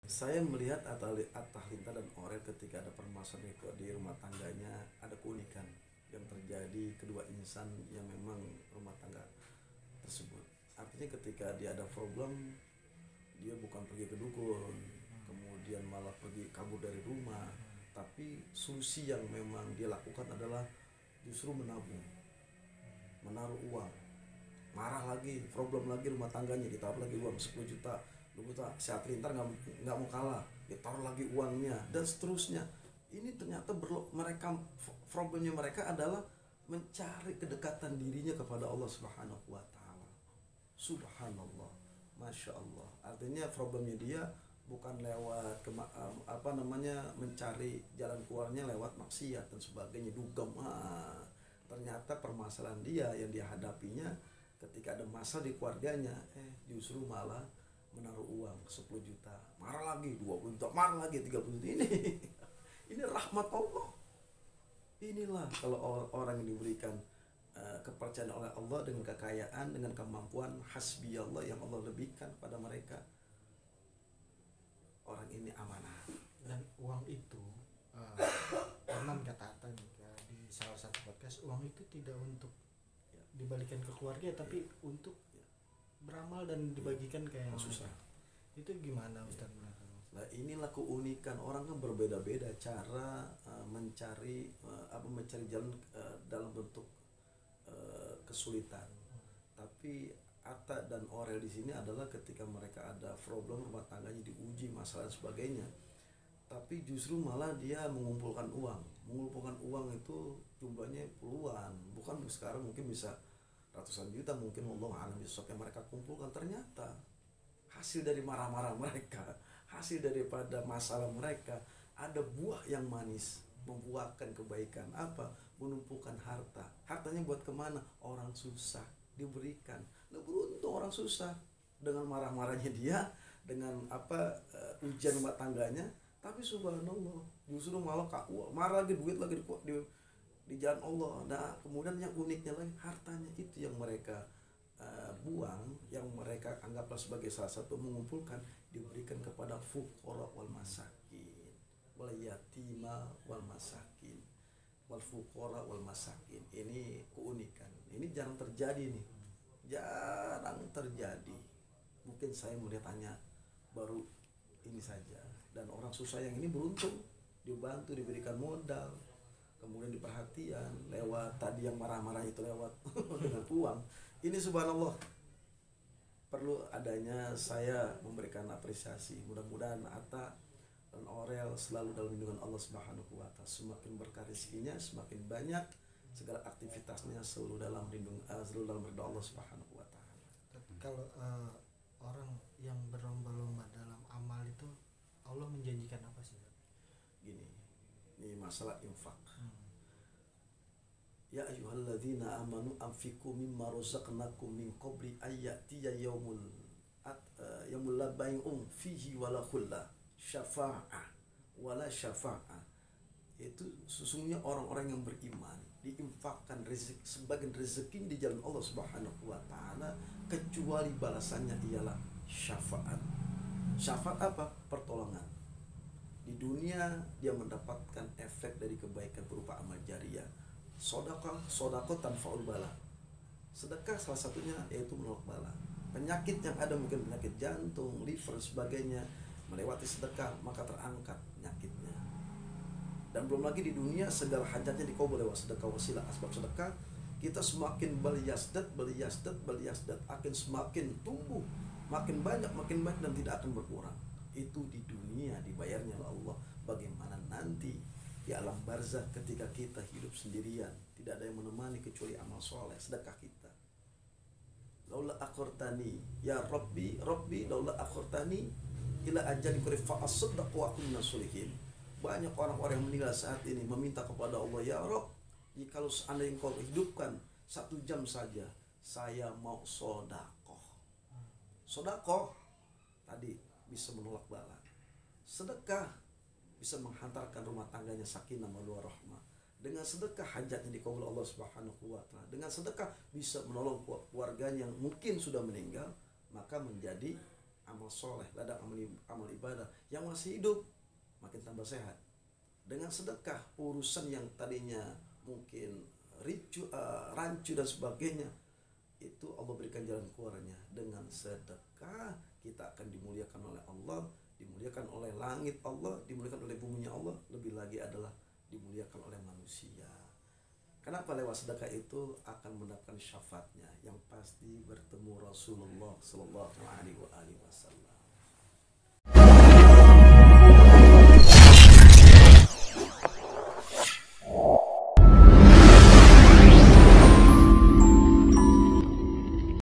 Saya melihat Atta Halilintar dan Aurel ketika ada permasalahan di rumah tangganya, ada keunikan yang terjadi kedua insan yang memang rumah tangga tersebut. Artinya ketika dia ada problem, dia bukan pergi ke dukun, kemudian malah pergi kabur dari rumah, tapi solusi yang memang dia lakukan adalah justru menabung, menaruh uang. Marah lagi, problem lagi rumah tangganya, ditaruh lagi uang 10 juta, 20 juta, si Atlintar nggak mau kalah, ditaruh lagi uangnya dan seterusnya. Ini ternyata mereka, problemnya mereka adalah mencari kedekatan dirinya kepada Allah Subhanahu wa taala. Subhanallah, masya Allah. Artinya problemnya dia bukan lewat apa namanya, mencari jalan keluarnya lewat maksiat dan sebagainya, dugem. Ternyata permasalahan dia yang dia hadapinya ketika ada masalah di keluarganya, justru malah menaruh uang 10 juta, marah lagi 20 juta, marah lagi 30 juta. Ini rahmat Allah. Inilah kalau orang yang diberikan kepercayaan oleh Allah dengan kekayaan, dengan kemampuan, hasbi Allah yang Allah lebihkan pada mereka, orang ini amanah. Dan uang itu pernah kata di salah satu podcast, uang itu tidak untuk dibalikan ke keluarga tapi untuk beramal dan dibagikan ke yang susah. Itu gimana Ustaz? Nah, inilah keunikan orang kan, berbeda-beda cara mencari jalan dalam bentuk kesulitan. Tapi Atta dan Aurel di sini adalah ketika mereka ada problem rumah tangganya, diuji masalah dan sebagainya, tapi justru malah dia mengumpulkan uang. Mengumpulkan uang itu jumlahnya puluhan, bukan sekarang mungkin bisa ratusan juta, mungkin Allah alam besok yang mereka kumpulkan. Ternyata hasil dari marah-marah mereka, hasil daripada masalah mereka, ada buah yang manis, membuahkan kebaikan. Apa? Menumpukan harta. Hartanya buat kemana? Orang susah diberikan. Nah, beruntung orang susah dengan marah-marahnya dia, dengan ujian rumah tangganya, tapi subhanallah justru malah marah lagi, duit lagi di jalan Allah. Nah, kemudian yang uniknya lagi, hartanya itu yang mereka buang, yang mereka anggaplah sebagai salah satu mengumpulkan, diberikan kepada fuqara wal masakin, wal yatima wal masakin, wal fuqara wal masakin. Ini keunikan. Ini jarang terjadi nih. Jarang terjadi. Mungkin saya melihat hanya baru ini saja. Dan orang susah yang ini beruntung, dibantu, diberikan modal, kemudian diperhatian lewat tadi yang marah-marah itu lewat dengan uang. Ini subhanallah, perlu adanya saya memberikan apresiasi. Mudah-mudahan Atta dan Aurel selalu dalam lindungan Allah Subhanahu wa taala, semakin berkah rezekinya, semakin banyak segala aktivitasnya, selalu dalam ridha Allah Subhanahu wa taala. Kalau orang yang berlomba-lomba dalam amal itu, Allah menjanjikan apa sih? Gini, ini masalah infak. Ya ayyuhalladzina amanu anfiqu mimma razaqnakum min qabli ayyatiya yaumul la bai'un fihi wala khulla syafa'ah wala syafa'ah. Itu sesungguhnya orang-orang yang beriman diinfakkan rezeki, sebagian rezeki di jalan Allah Subhanahu wa taala, kecuali balasannya ialah syafaat. Syafaat apa? Pertolongan. Di dunia dia mendapatkan efek dari kebaikan berupa amal jariah. Sodako tanfaul bala. Sedekah salah satunya yaitu menolak bala. Penyakit yang ada, mungkin penyakit jantung, liver, sebagainya, melewati sedekah maka terangkat penyakitnya. Dan belum lagi di dunia segala hajatnya dikabul lewat sedekah, wasilah asbab sedekah. Kita semakin beliasdat akan semakin tumbuh, makin banyak dan tidak akan berkurang. Itu di dunia dibayarnya oleh Allah. Bagaimana nanti di alam barzah ketika kita hidup sendirian, tidak ada yang menemani kecuali amal soleh, sedekah kita. Laula akhirtani ya Rabbi laula akhirtani ila ajalin qarib fa asaddaq wa akun minasolihin. Banyak orang-orang yang meninggal saat ini meminta kepada Allah, ya Rabb, jikalau seandainya Engkau hidupkan 1 jam saja, saya mau sodakoh. Sodakoh tadi bisa menolak bala. Sedekah bisa menghantarkan rumah tangganya sakinah mawaddah rahmah. Dengan sedekah hajatnya dikabul Allah Subhanahu wa taala. Dengan sedekah bisa menolong keluarganya yang mungkin sudah meninggal, maka menjadi amal soleh, ladang amal ibadah. Yang masih hidup makin tambah sehat. Dengan sedekah, urusan yang tadinya mungkin rancu dan sebagainya, itu Allah berikan jalan keluarnya. Dengan sedekah kita akan dimuliakan oleh Allah, dimuliakan oleh langit Allah, dimuliakan oleh buminya Allah, lebih lagi adalah dimuliakan oleh manusia. Kenapa? Lewat sedekah itu akan mendapatkan syafaatnya yang pasti bertemu Rasulullah Sallallahu Alaihi Wasallam.